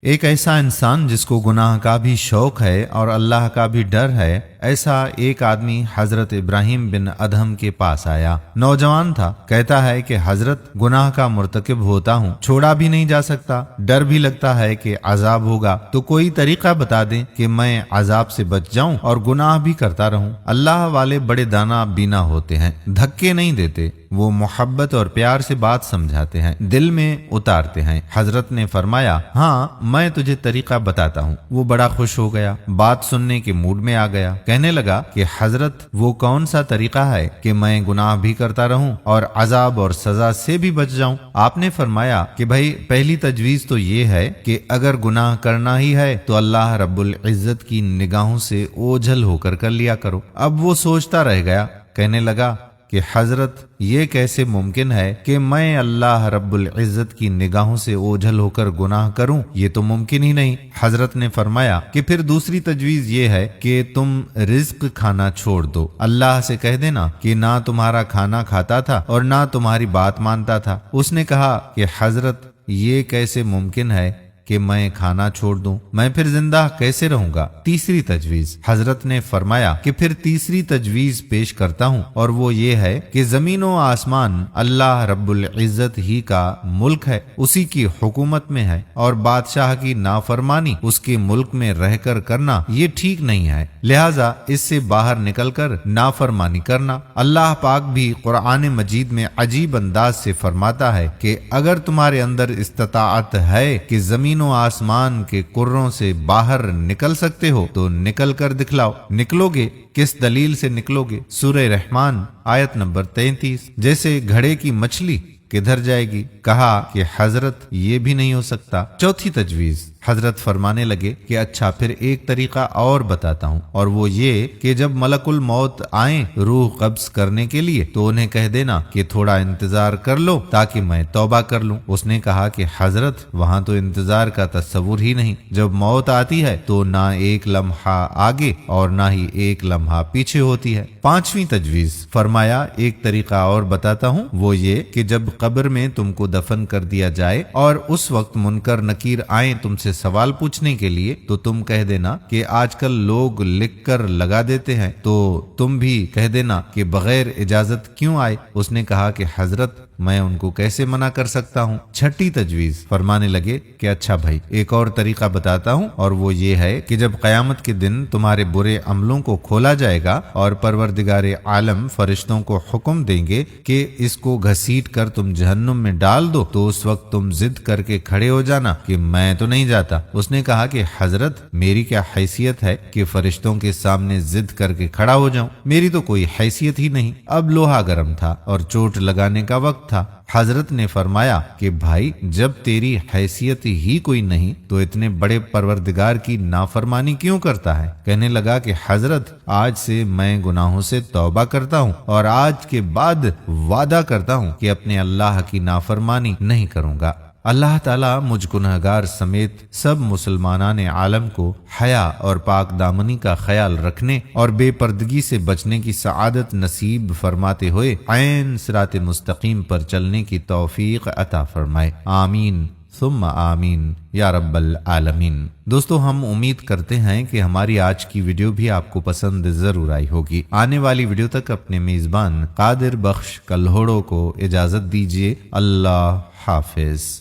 ایک ایسا انسان جس کو گناہ کا بھی شوق ہے اور اللہ کا بھی ڈر ہے، ایسا ایک آدمی حضرت ابراہیم بن ادہم کے پاس آیا۔ نوجوان تھا، کہتا ہے کہ حضرت گناہ کا مرتکب ہوتا ہوں، چھوڑا بھی نہیں جا سکتا، ڈر بھی لگتا ہے کہ عذاب ہوگا، تو کوئی طریقہ بتا دیں کہ میں عذاب سے بچ جاؤں اور گناہ بھی کرتا رہوں۔ اللہ والے بڑے دانا بینا ہوتے ہیں، دھکے نہیں دیتے، وہ محبت اور پیار سے بات سمجھاتے ہیں، دل میں اتارتے ہیں۔ حضرت نے فرمایا، ہاں میں تجھے طریقہ بتاتا ہوں۔ وہ بڑا خوش ہو گیا، بات سننے کے موڈ میں آ گیا، کہنے لگا کہ حضرت وہ کون سا طریقہ ہے کہ میں گناہ بھی کرتا رہوں اور عذاب اور سزا سے بھی بچ جاؤں؟ آپ نے فرمایا کہ بھائی پہلی تجویز تو یہ ہے کہ اگر گناہ کرنا ہی ہے تو اللہ رب العزت کی نگاہوں سے اوجھل ہو کر لیا کرو۔ اب وہ سوچتا رہ گیا، کہنے لگا کہ حضرت یہ کیسے ممکن ہے کہ میں اللہ رب العزت کی نگاہوں سے اوجھل ہو کر گناہ کروں؟ یہ تو ممکن ہی نہیں۔ حضرت نے فرمایا کہ پھر دوسری تجویز یہ ہے کہ تم رزق کھانا چھوڑ دو، اللہ سے کہہ دینا کہ نہ تمہارا کھانا کھاتا تھا اور نہ تمہاری بات مانتا تھا۔ اس نے کہا کہ حضرت یہ کیسے ممکن ہے کہ میں کھانا چھوڑ دوں، میں پھر زندہ کیسے رہوں گا؟ تیسری تجویز۔ حضرت نے فرمایا کہ پھر تیسری تجویز پیش کرتا ہوں، اور وہ یہ ہے کہ زمین و آسمان اللہ رب العزت ہی کا ملک ہے، اسی کی حکومت میں ہے، اور بادشاہ کی نافرمانی اس کے ملک میں رہ کر کرنا یہ ٹھیک نہیں ہے، لہذا اس سے باہر نکل کر نافرمانی کرنا۔ اللہ پاک بھی قرآن مجید میں عجیب انداز سے فرماتا ہے کہ اگر تمہارے اندر استطاعت ہے کہ زمین و آسمان کے کروں سے باہر نکل سکتے ہو تو نکل کر دکھلاؤ۔ نکلو گے؟ کس دلیل سے نکلو گے؟ سورہ رحمان آیت نمبر 33۔ جیسے گھڑے کی مچھلی کدھر جائے گی؟ کہا کہ حضرت یہ بھی نہیں ہو سکتا۔ چوتھی تجویز۔ حضرت فرمانے لگے کہ اچھا پھر ایک طریقہ اور بتاتا ہوں، اور وہ یہ کہ جب ملک الموت آئیں روح قبض کرنے کے لیے تو انہیں کہہ دینا کہ تھوڑا انتظار کر لو تاکہ میں توبہ کر لوں۔ اس نے کہا کہ حضرت وہاں تو انتظار کا تصور ہی نہیں، جب موت آتی ہے تو نہ ایک لمحہ آگے اور نہ ہی ایک لمحہ پیچھے ہوتی ہے۔ پانچویں تجویز۔ فرمایا ایک طریقہ اور بتاتا ہوں، وہ یہ کہ جب قبر میں تم کو دفن کر دیا جائے اور اس وقت منکر نکیر آئیں تم سے سوال پوچھنے کے لیے تو تم کہہ دینا کہ آج کل لوگ لکھ کر لگا دیتے ہیں، تو تم بھی کہہ دینا کہ بغیر اجازت کیوں آئے؟ اس نے کہا کہ حضرت میں ان کو کیسے منع کر سکتا ہوں؟ چھٹی تجویز۔ فرمانے لگے کہ اچھا بھائی ایک اور طریقہ بتاتا ہوں، اور وہ یہ ہے کہ جب قیامت کے دن تمہارے برے عملوں کو کھولا جائے گا اور پروردگار عالم فرشتوں کو حکم دیں گے کہ اس کو گھسیٹ کر تم جہنم میں ڈال دو، تو اس وقت تم ضد کر کے کھڑے ہو جانا کہ میں تو نہیں جاتا۔ اس نے کہا کہ حضرت میری کیا حیثیت ہے کہ فرشتوں کے سامنے ضد کر کے کھڑا ہو جاؤں؟ میری تو کوئی حیثیت ہی نہیں۔ اب لوہا گرم تھا اور چوٹ لگانے کا وقت تھا۔ حضرت نے فرمایا کہ بھائی جب تیری حیثیت ہی کوئی نہیں تو اتنے بڑے پروردگار کی نافرمانی کیوں کرتا ہے؟ کہنے لگا کہ حضرت آج سے میں گناہوں سے توبہ کرتا ہوں اور آج کے بعد وعدہ کرتا ہوں کہ اپنے اللہ کی نافرمانی نہیں کروں گا۔ اللہ تعالیٰ مجھ گنہگار سمیت سب مسلمانان عالم کو حیا اور پاک دامنی کا خیال رکھنے اور بے پردگی سے بچنے کی سعادت نصیب فرماتے ہوئے عین صراط مستقیم پر چلنے کی توفیق عطا فرمائے، آمین ثم آمین یا رب العالمین۔ دوستو ہم امید کرتے ہیں کہ ہماری آج کی ویڈیو بھی آپ کو پسند ضرور آئی ہوگی۔ آنے والی ویڈیو تک اپنے میزبان قادر بخش کلہوڑو کو اجازت دیجیے۔ اللہ حافظ۔